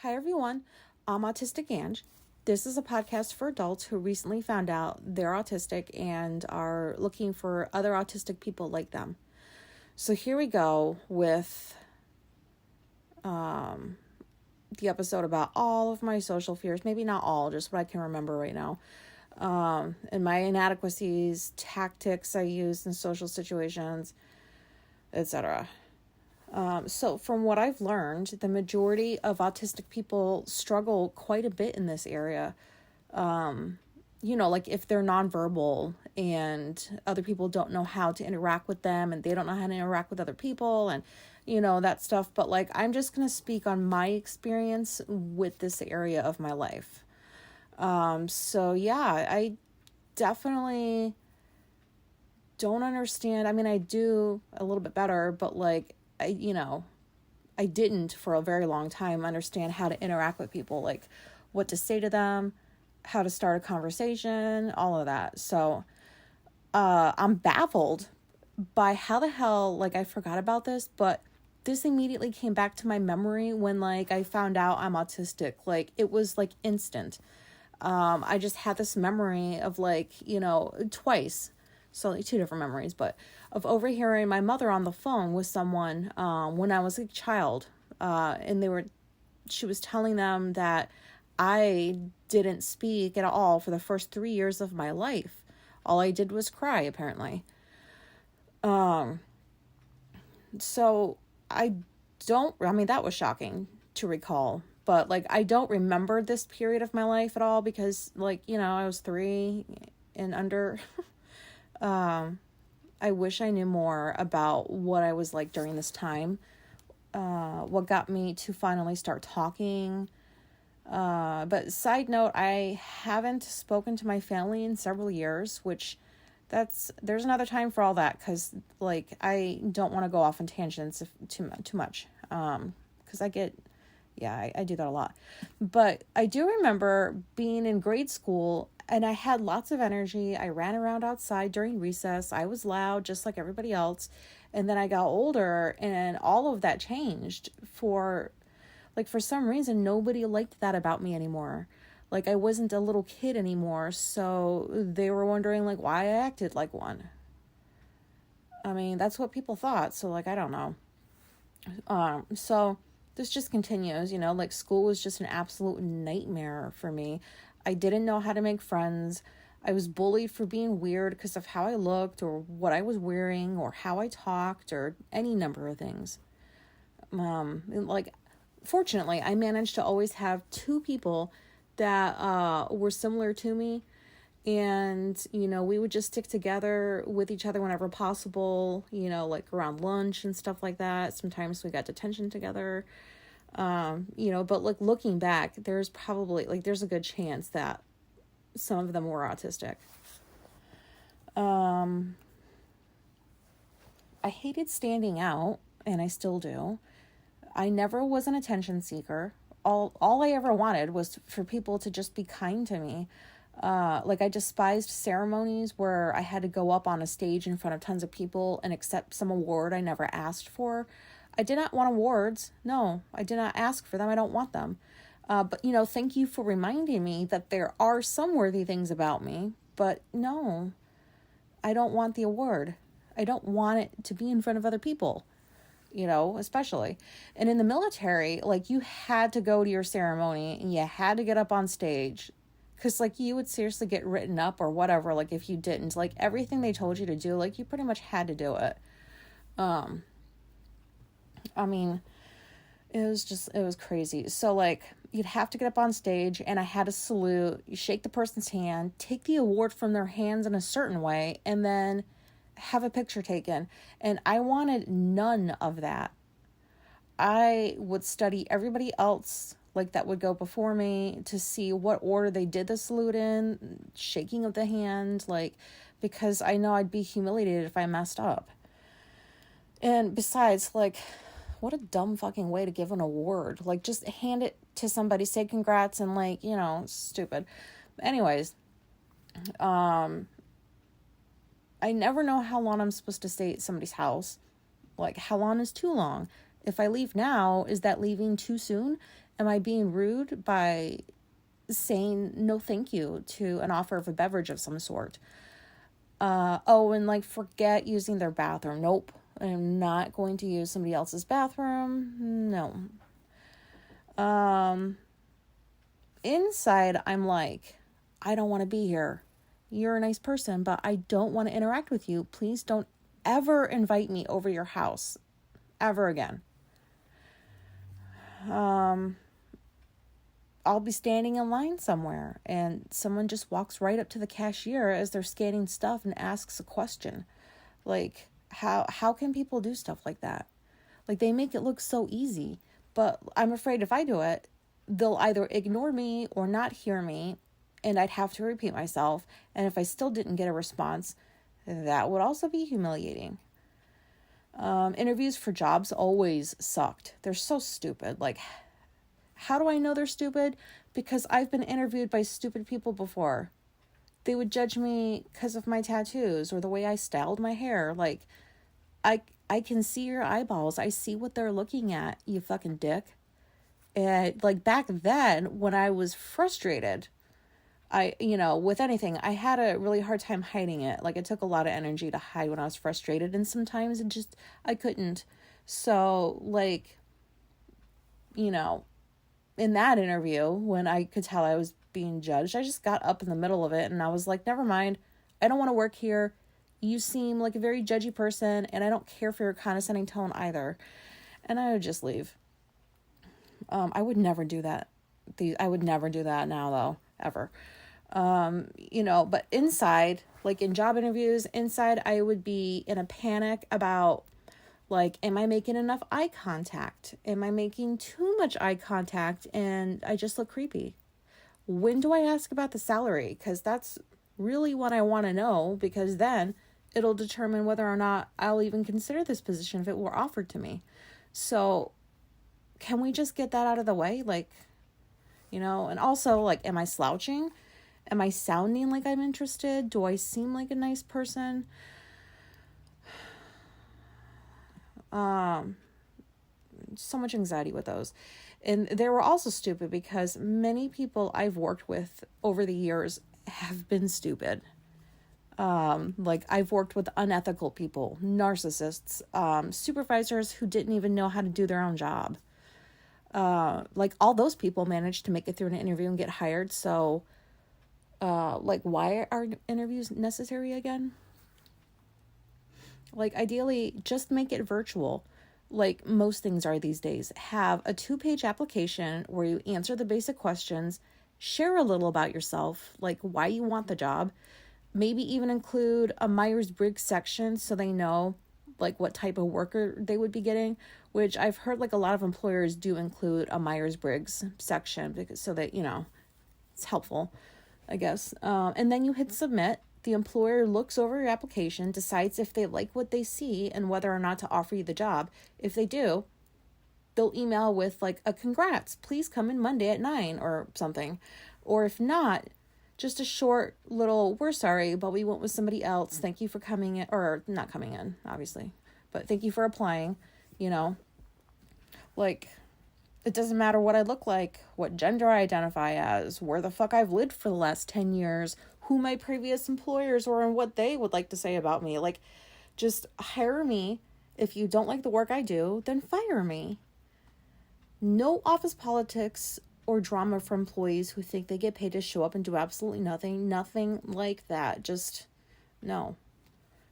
Hi, everyone. I'm Autistic Ange. This is a podcast for adults who recently found out they're autistic and are looking for other autistic people like them. So here we go with the episode about all of my social fears. Maybe not all, just what I can remember right now. And my inadequacies, tactics I used in social situations, etc. So from what I've learned, the majority of autistic people struggle quite a bit in this area. Like if they're nonverbal and other people don't know how to interact with them and they don't know how to interact with other people and, that stuff. But like, I'm just going to speak on my experience with this area of my life. I definitely don't understand. I mean, I do a little bit better, but like, I didn't for a very long time understand how to interact with people, like what to say to them, how to start a conversation, all of that. So I'm baffled by how the hell, like I forgot about this, but this immediately came back to my memory when like I found out I'm autistic. Like it was like instant. I just had this memory of like, twice. So like 2 different memories, but of overhearing my mother on the phone with someone when I was a child. And she was telling them that I didn't speak at all for the first 3 years of my life. All I did was cry, apparently. So that was shocking to recall. But like, I don't remember this period of my life at all because like, I was 3 and under. I wish I knew more about what I was like during this time. What got me to finally start talking. But side note, I haven't spoken to my family in several years, which there's another time for all that. 'Cause like, I don't want to go off on tangents too much. 'Cause I do that a lot. But I do remember being in grade school and I had lots of energy. I ran around outside during recess. I was loud, just like everybody else. And then I got older and all of that changed for some reason, nobody liked that about me anymore. Like I wasn't a little kid anymore. So they were wondering like why I acted like one. I mean, that's what people thought. So like, I don't know. So this just continues, like school was just an absolute nightmare for me. I didn't know how to make friends. I was bullied for being weird because of how I looked or what I was wearing or how I talked or any number of things. Fortunately, I managed to always have 2 people that were similar to me. And, we would just stick together with each other whenever possible, like around lunch and stuff like that. Sometimes we got detention together. But like looking back, there's probably there's a good chance that some of them were autistic. I hated standing out and I still do. I never was an attention seeker. All I ever wanted was for people to just be kind to me. I despised ceremonies where I had to go up on a stage in front of tons of people and accept some award I never asked for. I did not want awards. No, I did not ask for them. I don't want them. But thank you for reminding me that there are some worthy things about me. But no, I don't want the award. I don't want it to be in front of other people, especially. And in the military, you had to go to your ceremony and you had to get up on stage. Because, you would seriously get written up or whatever, if you didn't. Everything they told you to do, you pretty much had to do it. I mean, it was crazy. So, you'd have to get up on stage, and I had to salute, you shake the person's hand, take the award from their hands in a certain way, and then have a picture taken. And I wanted none of that. I would study everybody else that would go before me to see what order they did the salute in, shaking of the hand, because I know I'd be humiliated if I messed up. And besides, what a dumb fucking way to give an award. Just hand it to somebody, say congrats, and stupid. Anyways, I never know how long I'm supposed to stay at somebody's house. How long is too long? If I leave now, is that leaving too soon? Am I being rude by saying no thank you to an offer of a beverage of some sort? And like forget using their bathroom. Nope. I'm not going to use somebody else's bathroom. No. Inside, I'm like, I don't want to be here. You're a nice person, but I don't want to interact with you. Please don't ever invite me over your house ever again. I'll be standing in line somewhere and someone just walks right up to the cashier as they're scanning stuff and asks a question. Like, how can people do stuff like that? Like, they make it look so easy, but I'm afraid if I do it, they'll either ignore me or not hear me, and I'd have to repeat myself. And if I still didn't get a response, that would also be humiliating. Interviews for jobs always sucked. They're so stupid. Like, how do I know they're stupid? Because I've been interviewed by stupid people before. They would judge me because of my tattoos or the way I styled my hair. Like, I can see your eyeballs. I see what they're looking at, you fucking dick. And like back then when I was frustrated, with anything, I had a really hard time hiding it. Like, it took a lot of energy to hide when I was frustrated, and sometimes I couldn't. So, like, in that interview, when I could tell I was being judged, I just got up in the middle of it and I was like, never mind. I don't want to work here. You seem like a very judgy person, and I don't care for your condescending tone either. And I would just leave. I would never do that. I would never do that now, though, ever. But inside, like in job interviews, inside I would be in a panic about, like, am I making enough eye contact? Am I making too much eye contact and I just look creepy? When do I ask about the salary? Because that's really what I want to know, because then it'll determine whether or not I'll even consider this position if it were offered to me. So can we just get that out of the way? Like, and also, like, am I slouching? Am I sounding like I'm interested? Do I seem like a nice person? So much anxiety with those. And they were also stupid because many people I've worked with over the years have been stupid. Like, I've worked with unethical people, narcissists, supervisors who didn't even know how to do their own job. Like, all those people managed to make it through an interview and get hired. So, like, why are interviews necessary again? Like, ideally, just make it virtual. Like most things are these days. Have a 2-page application where you answer the basic questions, share a little about yourself, like why you want the job, maybe even include a Myers-Briggs section so they know like what type of worker they would be getting, which I've heard like a lot of employers do include a Myers-Briggs section because so that, it's helpful, I guess. And then you hit submit. The employer looks over your application, decides if they like what they see and whether or not to offer you the job. If they do, they'll email with like a congrats, please come in Monday at 9 or something. Or if not, just a short little, we're sorry, but we went with somebody else. Thank you for coming in, or not coming in, obviously, but thank you for applying. Like, it doesn't matter what I look like, what gender I identify as, where the fuck I've lived for the last 10 years, who my previous employers were and what they would like to say about me. Like, just hire me. If you don't like the work I do, then fire me. No office politics or drama for employees who think they get paid to show up and do absolutely nothing. Nothing like that. Just, no.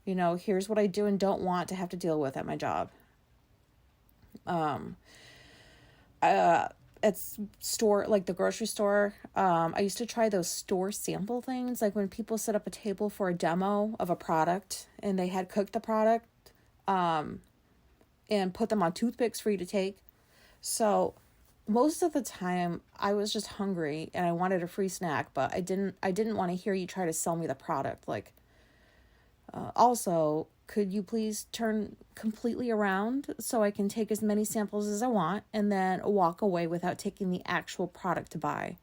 Here's what I do and don't want to have to deal with at my job. At store, like the grocery store, I used to try those store sample things, like when people set up a table for a demo of a product and they had cooked the product and put them on toothpicks for you to take. So most of the time I was just hungry and I wanted a free snack, but I didn't want to hear you try to sell me the product. Like, also, could you please turn completely around so I can take as many samples as I want and then walk away without taking the actual product to buy?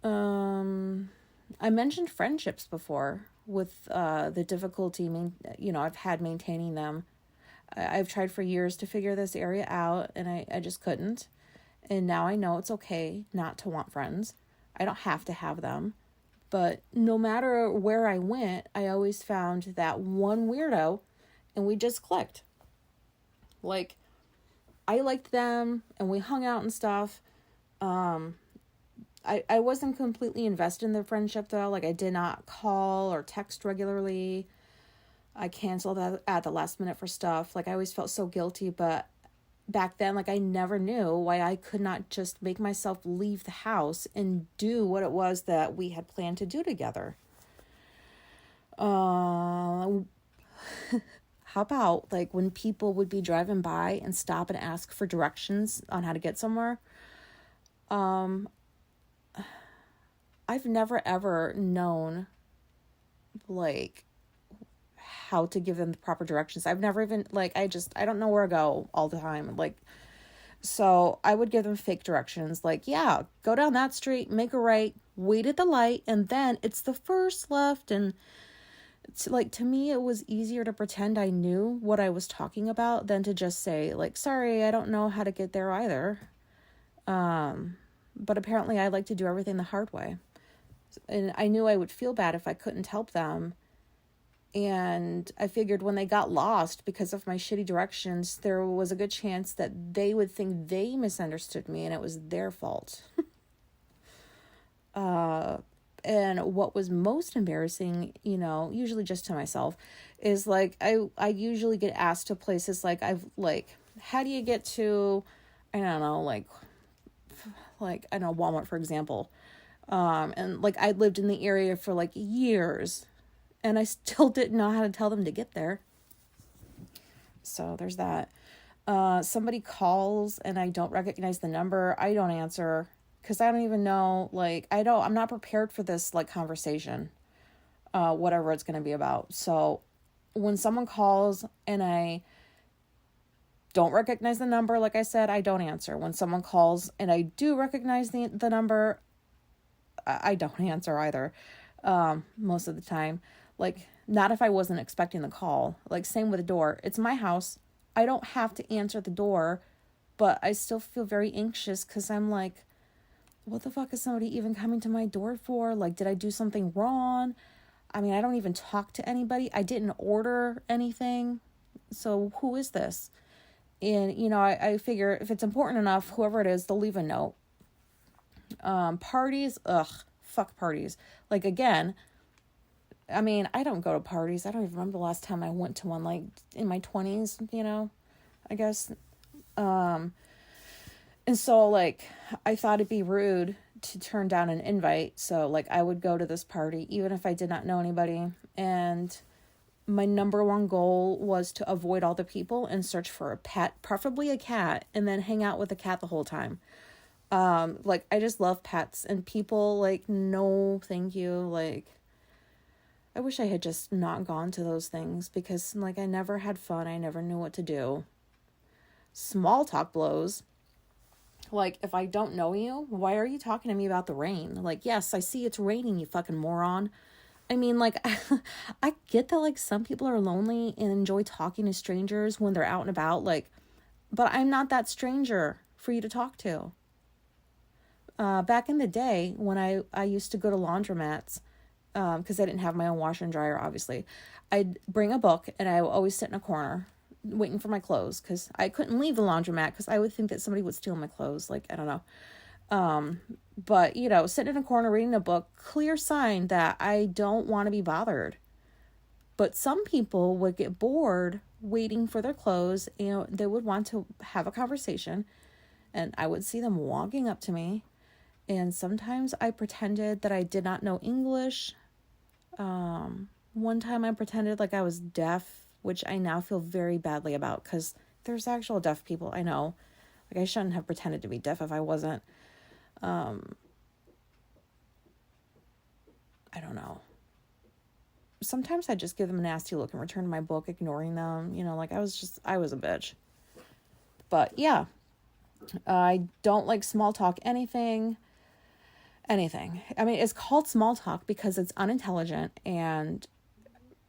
I mentioned friendships before with the difficulty, I've had maintaining them. I've tried for years to figure this area out and I just couldn't. And now I know it's okay not to want friends. I don't have to have them. But no matter where I went, I always found that one weirdo and we just clicked. Like, I liked them and we hung out and stuff. I wasn't completely invested in the friendship though. Like, I did not call or text regularly. I canceled at the last minute for stuff. Like, I always felt so guilty, but back then, like, I never knew why I could not just make myself leave the house and do what it was that we had planned to do together. How about, like, when people would be driving by and stop and ask for directions on how to get somewhere? I've never ever known, like, how to give them the proper directions. I've never even, like, I don't know where to go all the time. Like, so I would give them fake directions. Like, yeah, go down that street, make a right, wait at the light, and then it's the first left. And it's like, to me, it was easier to pretend I knew what I was talking about than to just say, like, sorry, I don't know how to get there either. But apparently I like to do everything the hard way. And I knew I would feel bad if I couldn't help them. And I figured when they got lost because of my shitty directions, there was a good chance that they would think they misunderstood me and it was their fault. And what was most embarrassing, usually just to myself, is like I usually get asked to places like how do you get to, I don't know, Walmart, for example. And like I lived in the area for like years and I still didn't know how to tell them to get there. So there's that. Somebody calls and I don't recognize the number. I don't answer because I don't even know, I'm not prepared for this like conversation, whatever it's going to be about. So when someone calls and I don't recognize the number, like I said, I don't answer. When someone calls and I do recognize the number, I don't answer either, most of the time. Like, not if I wasn't expecting the call. Like, same with the door. It's my house. I don't have to answer the door, but I still feel very anxious because I'm like, what the fuck is somebody even coming to my door for? Like, did I do something wrong? I mean, I don't even talk to anybody. I didn't order anything. So who is this? And, I figure if it's important enough, whoever it is, they'll leave a note. Parties, fuck parties. Like, again, I mean, I don't go to parties. I don't even remember the last time I went to one, like, in my 20s, I guess. And so, like, I thought it'd be rude to turn down an invite. So, like, I would go to this party, even if I did not know anybody. And my number one goal was to avoid all the people and search for a pet, preferably a cat, and then hang out with the cat the whole time. Like, I just love pets, and people, like, no, thank you. Like, I wish I had just not gone to those things because, like, I never had fun. I never knew what to do. Small talk blows. Like, if I don't know you, why are you talking to me about the rain? Like, yes, I see it's raining, you fucking moron. I mean, like, I get that, like, some people are lonely and enjoy talking to strangers when they're out and about, like, but I'm not that stranger for you to talk to. Back in the day when I used to go to laundromats, because I didn't have my own washer and dryer, obviously, I'd bring a book and I would always sit in a corner waiting for my clothes because I couldn't leave the laundromat because I would think that somebody would steal my clothes. Like, I don't know. But, sitting in a corner reading a book, clear sign that I don't want to be bothered. But some people would get bored waiting for their clothes and they would want to have a conversation. And I would see them walking up to me. And sometimes I pretended that I did not know English. One time I pretended like I was deaf, which I now feel very badly about because there's actual deaf people, I know. Like, I shouldn't have pretended to be deaf if I wasn't. I don't know. Sometimes I just give them a nasty look and return my book, ignoring them. Like, I was a bitch. But, yeah. I don't like small talk anything. I mean, it's called small talk because it's unintelligent and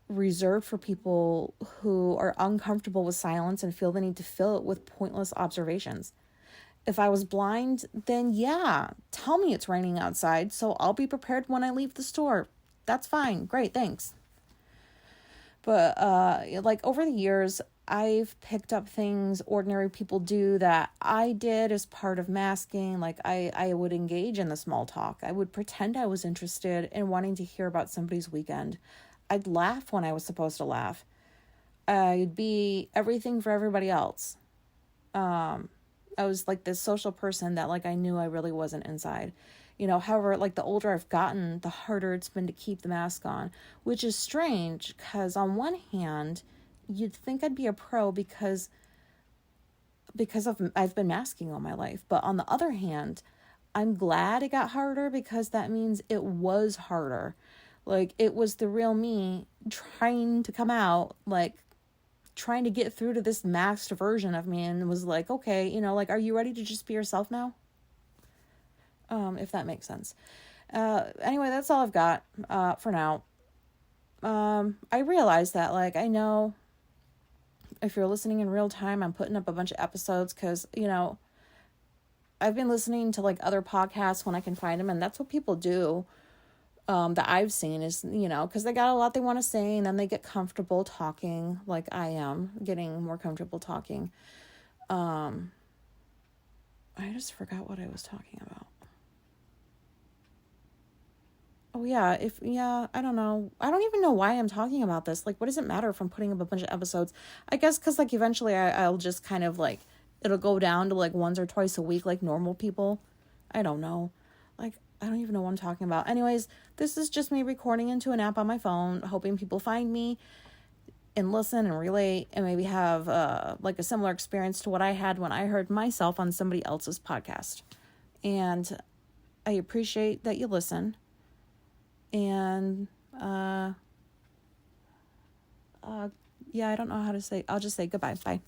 reserved for people who are uncomfortable with silence and feel the need to fill it with pointless observations. If I was blind, then yeah, tell me it's raining outside so I'll be prepared when I leave the store. That's fine. Great, thanks. But like over the years, I've picked up things ordinary people do that I did as part of masking. Like I would engage in the small talk. I would pretend I was interested in wanting to hear about somebody's weekend. I'd laugh when I was supposed to laugh. I'd be everything for everybody else. I was like this social person that like I knew I really wasn't inside. However, like the older I've gotten, the harder it's been to keep the mask on, which is strange because on one hand, you'd think I'd be a pro because I've been masking all my life. But on the other hand, I'm glad it got harder because that means it was harder. Like it was the real me trying to come out, like trying to get through to this masked version of me, and was like, okay, like, are you ready to just be yourself now? If that makes sense. Anyway, that's all I've got for now. I realize that, like, I know if you're listening in real time, I'm putting up a bunch of episodes because, I've been listening to like other podcasts when I can find them, and that's what people do. That I've seen is, because they got a lot they want to say, and then they get comfortable talking, like I am getting more comfortable talking. I just forgot what I was talking about. Oh yeah, I don't know. I don't even know why I'm talking about this. Like, what does it matter if I'm putting up a bunch of episodes? I guess because like eventually I'll just kind of like, it'll go down to like once or twice a week like normal people. I don't know. Like, I don't even know what I'm talking about. Anyways, this is just me recording into an app on my phone, hoping people find me and listen and relate and maybe have like a similar experience to what I had when I heard myself on somebody else's podcast. And I appreciate that you listen. And yeah, I don't know how to say. I'll just say goodbye. Bye.